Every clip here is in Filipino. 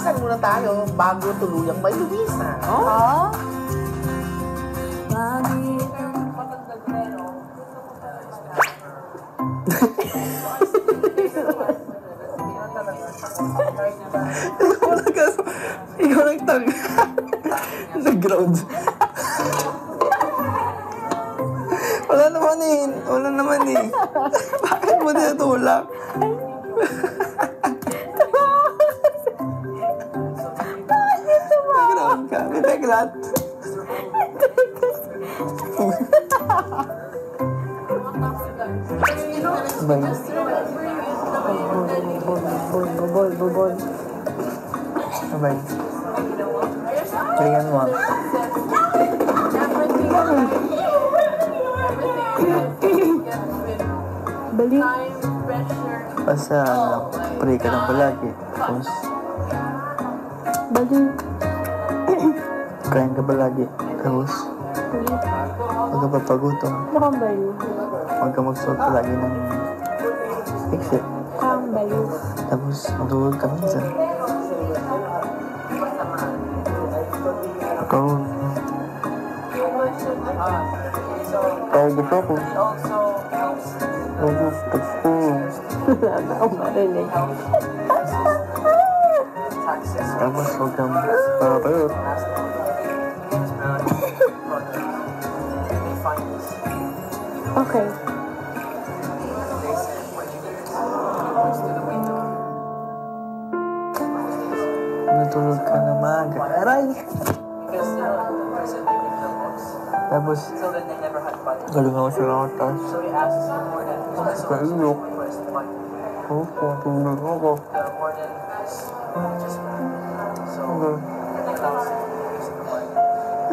linisan muna tayo bago tuluyang may lumisan. Oh? Ikaw nagtag. Nag-ground. Wala naman eh. Wala naman eh. Bakit mo tinutulak? Nag-ground ka. May peklat. Bubol. Sabay. Tingnan mo. Bali. Basta, pray ka lang palagi. Tapos, Bali. kain ka palagi. Tapos, huwag ka papagutom. Mukhang bali. Huwag ka magsuot palagi ng exit. Mukhang bali. Tapos, matulog ka minsan. Ikaw. Gusto ko. Gusto ko. Wala na akong marinig. Tapos, huwag kang papayot. Okay. Natulog ka na maaga. Aray! Tapos, galing ako sa lakas. Sa ilok. Opo, tulog ako.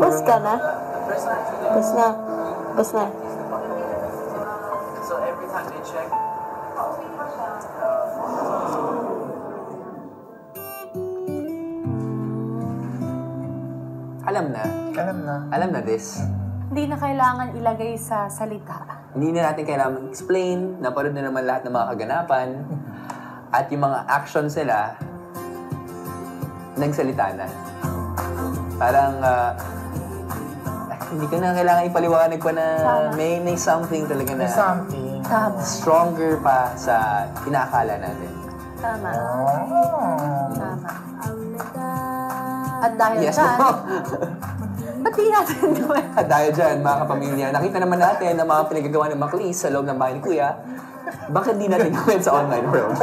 Bus ka na? Bus na. Bus na. So every time they check, Alam na this. Hindi na kailangan ilagay sa salita. Hindi na natin kailangan explain, napanood na naman lahat ng mga kaganapan, at yung mga actions nila, nagsalita na. Parang, hindi ko na kailangan ipaliwanag pa na may something talaga na Something. Tama. stronger pa sa inaakala natin. Tama. Oh. Tama. At dahil Yes, dyan, po. ba't di natin gawin? At dahil dyan, mga kapamilya, nakita naman natin ang mga pinagagawa ng Maclis sa loob ng bahay ni Kuya. Bakit di natin gawin sa online world?